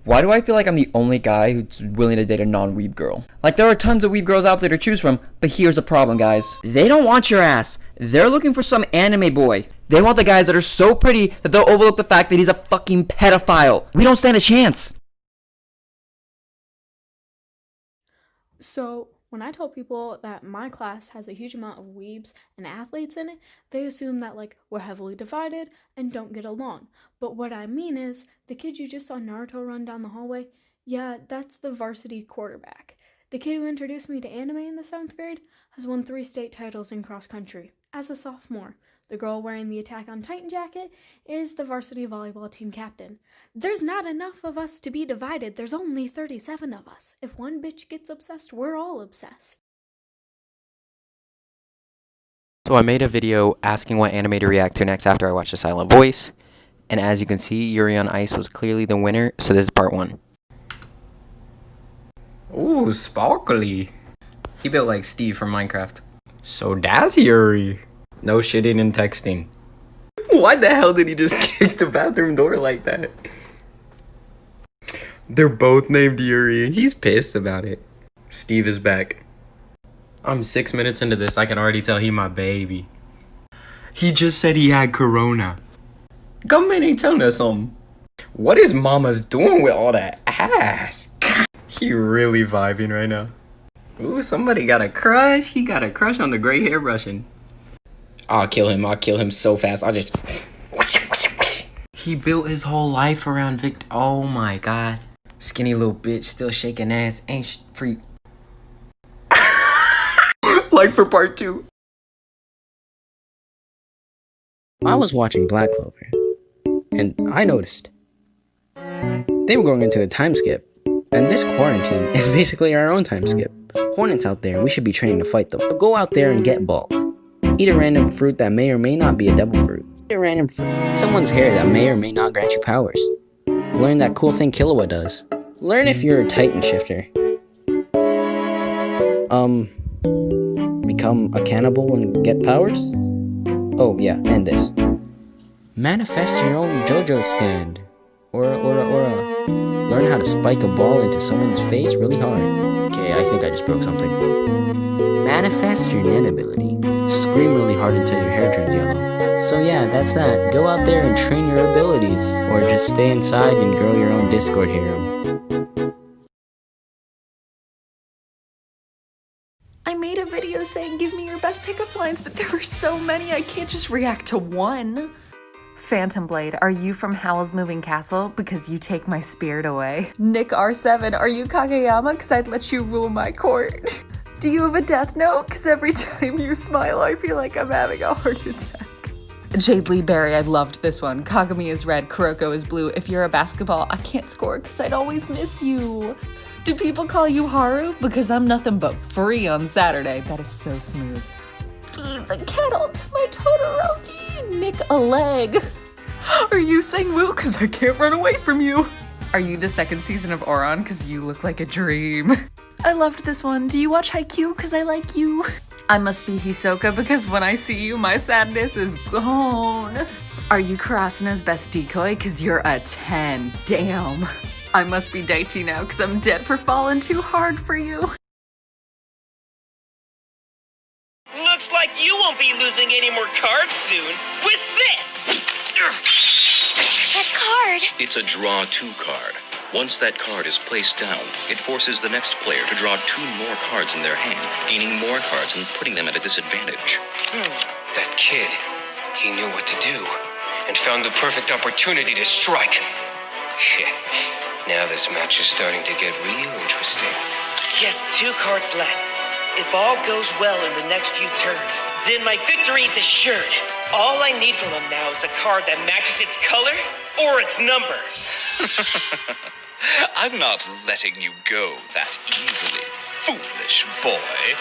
Why do I feel like I'm the only guy who's willing to date a non-weeb girl? Like, there are tons of weeb girls out there to choose from, but here's the problem, guys. They don't want your ass. They're looking for some anime boy. They want the guys that are so pretty that they'll overlook the fact that he's a fucking pedophile. We don't stand a chance. So, when I tell people that my class has a huge amount of weebs and athletes in it, they assume that, like, we're heavily divided and don't get along. But what I mean is, the kid you just saw Naruto run down the hallway, yeah, that's the varsity quarterback. The kid who introduced me to anime in the 7th grade has won 3 state titles in cross country as a sophomore. The girl wearing the Attack on Titan jacket is the varsity volleyball team captain. There's not enough of us to be divided. There's only 37 of us. If one bitch gets obsessed, we're all obsessed. So I made a video asking what anime to react to next after I watched The Silent Voice. And as you can see, Yuri on Ice was clearly the winner, so this is part 1. Ooh, sparkly. He built like Steve from Minecraft. So that's Yuri. No shitting and texting. Why the hell did he just kick the bathroom door like that? They're both named Yuri. He's pissed about it. Steve is back. I'm 6 minutes into this. I can already tell he my baby. He just said he had corona. Government ain't telling us something. What is mama's doing with all that ass? He really vibing right now. Ooh, somebody got a crush. He got a crush on the gray hair Russian. I'll kill him so fast. I'll just... He built his whole life around Victor. Oh my god. Skinny little bitch, still shaking ass. Ain't free. Like for part 2. I was watching Black Clover, and I noticed they were going into a time skip, and this quarantine is basically our own time skip. Hornets out there, we should be training to fight them. So go out there and get bald. Eat a random fruit that may or may not be a devil fruit. Eat a random fruit, someone's hair that may or may not grant you powers. Learn that cool thing Killua does. Learn if you're a Titan shifter. Become a cannibal and get powers? Oh yeah, and this. Manifest your own JoJo stand. Learn how to spike a ball into someone's face really hard. Okay, I think I just broke something. Manifest your Nen ability. Scream really hard until your hair turns yellow. So yeah, that's that. Go out there and train your abilities. Or just stay inside and grow your own Discord harem. I made a video saying give me your best pickup lines, but there were so many I can't just react to one. Phantom Blade, are you from Howl's Moving Castle? Because you take my spirit away. Nick R7, are you Kageyama? Because I'd let you rule my court. Do you have a death note? Because every time you smile, I feel like I'm having a heart attack. Jade Lee Berry, I loved this one. Kagami is red, Kuroko is blue. If you're a basketball, I can't score because I'd always miss you. Do people call you Haru? Because I'm nothing but free on Saturday. That is so smooth. Feed the kettle to my Todoroki. Nick a leg. Are you saying Will? Because I can't run away from you. Are you the 2nd season of Oron? Because you look like a dream. I loved this one. Do you watch Haikyuu? Because I like you. I must be Hisoka because when I see you, my sadness is gone. Are you Karasuno's best decoy? Because you're a 10. Damn. I must be Daichi now because I'm dead for falling too hard for you. Looks like you won't be losing any more cards soon with this! That card! It's a draw 2 card. Once that card is placed down, it forces the next player to draw 2 more cards in their hand, gaining more cards and putting them at a disadvantage. That kid, he knew what to do, and found the perfect opportunity to strike. Shit. Now this match is starting to get real interesting. Just 2 cards left. If all goes well in the next few turns, then my victory is assured. All I need from him now is a card that matches its color or its number. I'm not letting you go that easily, foolish boy.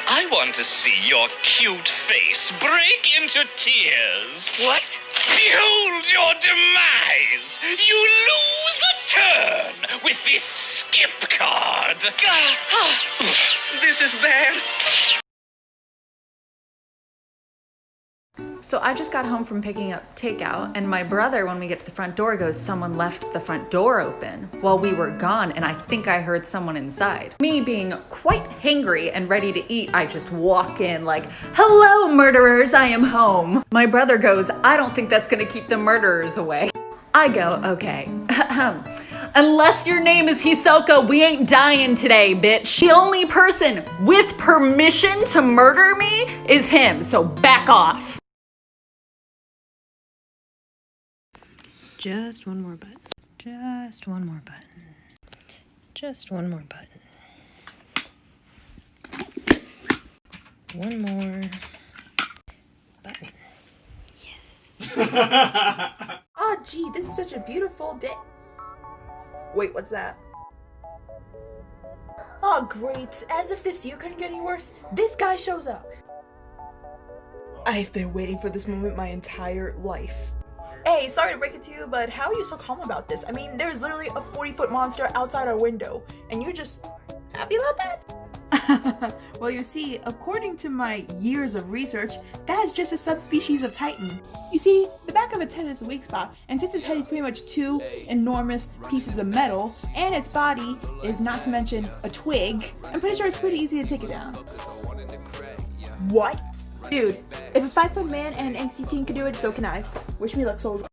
I want to see your cute face break into tears. What? Behold your demise! You lose a turn with this skip card! This is bad. So I just got home from picking up takeout, and my brother, when we get to the front door, goes, someone left the front door open while we were gone, and I think I heard someone inside. Me being quite hangry and ready to eat, I just walk in like, hello murderers, I am home. My brother goes, I don't think that's gonna keep the murderers away. I go, okay. Unless your name is Hisoka, we ain't dying today, bitch. The only person with permission to murder me is him, so back off. Just one more button. Just one more button. Just one more button. One more button. Yes. Oh, gee, this is such a beautiful day. Wait, what's that? Oh, great. As if this year couldn't get any worse, this guy shows up. I've been waiting for this moment my entire life. Hey, sorry to break it to you, but how are you so calm about this? I mean, there's literally a 40-foot monster outside our window, and you're just happy about that? Well, you see, according to my years of research, that's just a subspecies of Titan. You see, the back of its head is a weak spot, and since its head is pretty much two enormous pieces of metal, and its body is not to mention a twig, I'm pretty sure it's pretty easy to take it down. What? Dude, if a 5-foot man and an angsty teen can do it, so can I. Wish me luck, soldier.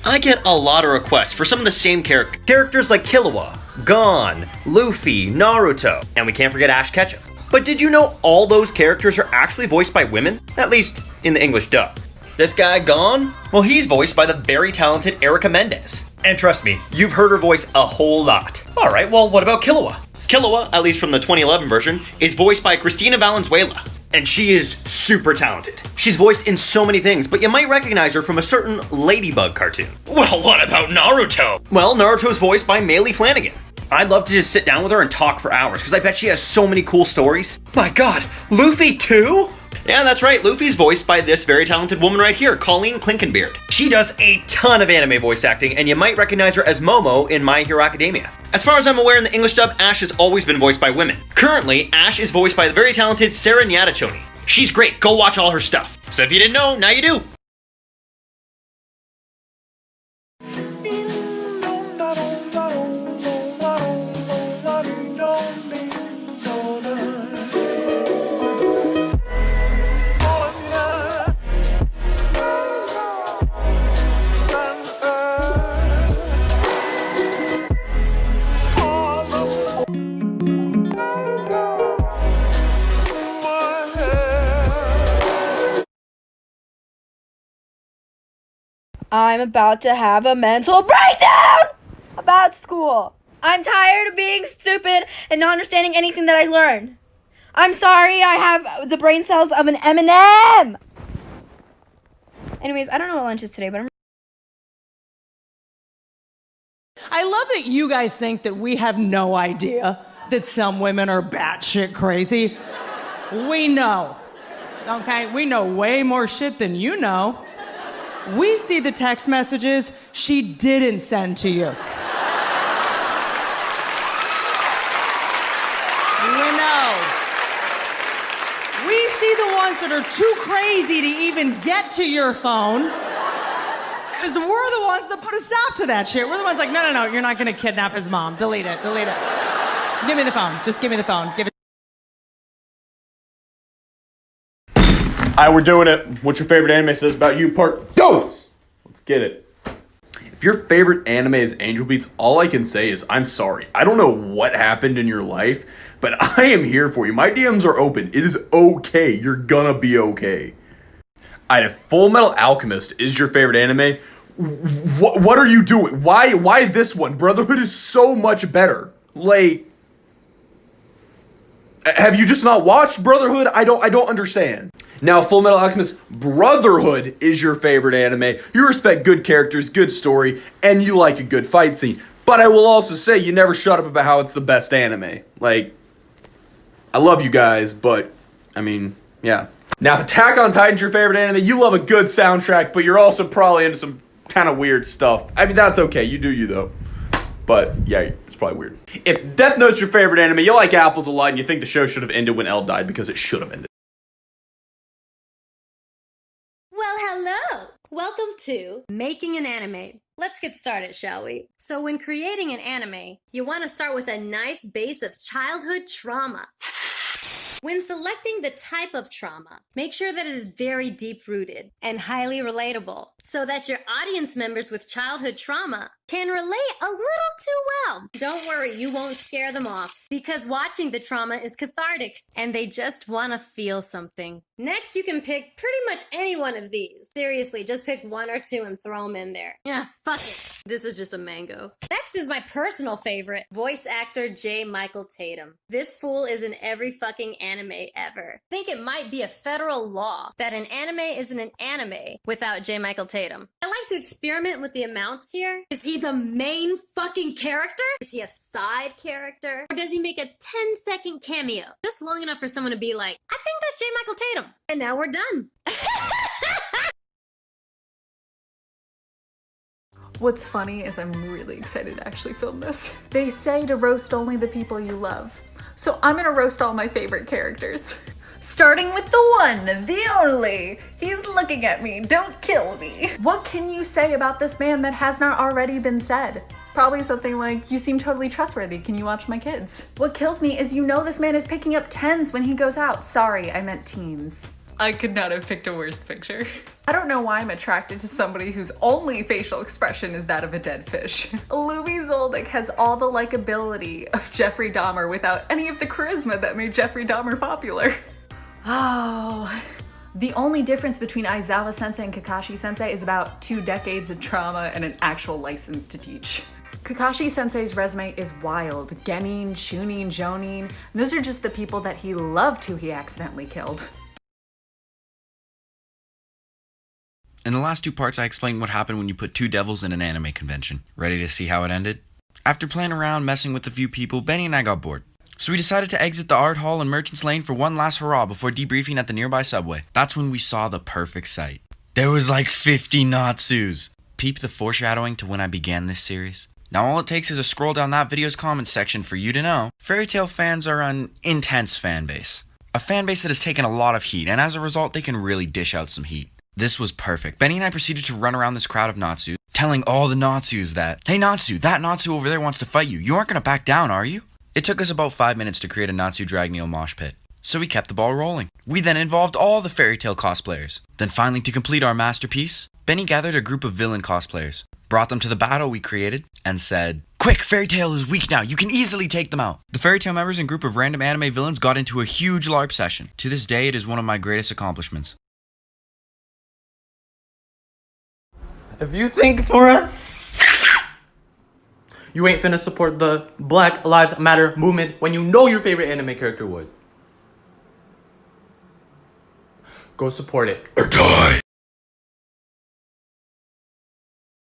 I get a lot of requests for some of the same characters like Killua, Gon, Luffy, Naruto, and we can't forget Ash Ketchum. But did you know all those characters are actually voiced by women? At least in the English dub. This guy, Gon? Well, he's voiced by the very talented Erica Mendez. And trust me, you've heard her voice a whole lot. Alright, well, what about Killua? Killua, at least from the 2011 version, is voiced by Cristina Valenzuela. And she is super talented. She's voiced in so many things, but you might recognize her from a certain Ladybug cartoon. Well, what about Naruto? Well, Naruto's voiced by Maylee Flanagan. I'd love to just sit down with her and talk for hours, because I bet she has so many cool stories. My god, Luffy too? Yeah, that's right, Luffy's voiced by this very talented woman right here, Colleen Clinkenbeard. She does a ton of anime voice acting, and you might recognize her as Momo in My Hero Academia. As far as I'm aware, in the English dub, Ash has always been voiced by women. Currently, Ash is voiced by the very talented Sarah Nyadachoni. She's great, go watch all her stuff. So if you didn't know, now you do. I'm about to have a mental breakdown about school. I'm tired of being stupid and not understanding anything that I learned. I'm sorry, I have the brain cells of an M&M. Anyways, I don't know what lunch is today, but I love that you guys think that we have no idea that some women are batshit crazy. We know, okay? We know way more shit than you know. We see the text messages she didn't send to you. We know. We see the ones that are too crazy to even get to your phone. Because we're the ones that put a stop to that shit. We're the ones like, no, you're not gonna kidnap his mom. Delete it. Give me the phone. Just give me the phone. Give it. Alright, we're doing it. What's your favorite anime says about you? Part dos! Let's get it. If your favorite anime is Angel Beats, all I can say is I'm sorry. I don't know what happened in your life, but I am here for you. My DMs are open. It is okay. You're gonna be okay. Alright, if Full Metal Alchemist is your favorite anime, what are you doing? Why this one? Brotherhood is so much better. Like, have you just not watched Brotherhood? I don't understand. Now, Full Metal Alchemist Brotherhood is your favorite anime. You respect good characters, good story, and you like a good fight scene. But I will also say you never shut up about how it's the best anime. Like, I love you guys, but, I mean, yeah. Now, if Attack on Titan's your favorite anime, you love a good soundtrack, but you're also probably into some kind of weird stuff. I mean, that's okay. You do you, though. But, yeah, it's probably weird. If Death Note's your favorite anime, you like apples a lot, and you think the show should have ended when L died because it should have ended. to making an anime. Let's get started, shall we? So when creating an anime, you want to start with a nice base of childhood trauma. When selecting the type of trauma, make sure that it is very deep-rooted and highly relatable so that your audience members with childhood trauma can relate a little too well. Don't worry, you won't scare them off because watching the trauma is cathartic and they just want to feel something. Next, you can pick pretty much any one of these. Seriously, just pick one or two and throw them in there. Yeah, fuck it. This is just a mango. Next is my personal favorite, voice actor J. Michael Tatum. This fool is in every fucking anime ever. I think it might be a federal law that an anime isn't an anime without J. Michael Tatum. I like to experiment with the amounts here. Is he the main fucking character? Is he a side character? Or does he make a 10-second cameo? Just long enough for someone to be like, I think that's J. Michael Tatum. And now we're done. What's funny is I'm really excited to actually film this. They say to roast only the people you love. So I'm gonna roast all my favorite characters. Starting with the one, the only. He's looking at me, don't kill me. What can you say about this man that has not already been said? Probably something like, you seem totally trustworthy, can you watch my kids? What kills me is you know this man is picking up 10s when he goes out. Sorry, I meant teens. I could not have picked a worse picture. I don't know why I'm attracted to somebody whose only facial expression is that of a dead fish. Louis Zoldyck has all the likability of Jeffrey Dahmer without any of the charisma that made Jeffrey Dahmer popular. Oh. The only difference between Aizawa Sensei and Kakashi Sensei is about 2 decades of trauma and an actual license to teach. Kakashi Sensei's resume is wild. Genin, Chunin, Jonin, those are just the people that he loved who he accidentally killed. In the last 2 parts, I explained what happened when you put 2 devils in an anime convention. Ready to see how it ended? After playing around, messing with a few people, Benny and I got bored. So we decided to exit the art hall and Merchant's Lane for one last hurrah before debriefing at the nearby subway. That's when we saw the perfect sight. There was like 50 Natsus. Peep the foreshadowing to when I began this series. Now all it takes is a scroll down that video's comment section for you to know. Fairy Tail fans are an intense fan base. A fan base that has taken a lot of heat, and as a result, they can really dish out some heat. This was perfect. Benny and I proceeded to run around this crowd of Natsu, telling all the Natsus that, hey Natsu, that Natsu over there wants to fight you. You aren't gonna back down, are you? It took us about 5 minutes to create a Natsu Dragneel mosh pit, so we kept the ball rolling. We then involved all the Fairy Tail cosplayers. Then finally, to complete our masterpiece, Benny gathered a group of villain cosplayers, brought them to the battle we created, and said, quick, Fairy Tail is weak now, you can easily take them out. The Fairy Tail members and group of random anime villains got into a huge LARP session. To this day, it is one of my greatest accomplishments. If you think for a you ain't finna support the Black Lives Matter movement when you know your favorite anime character would, go support it. Or die!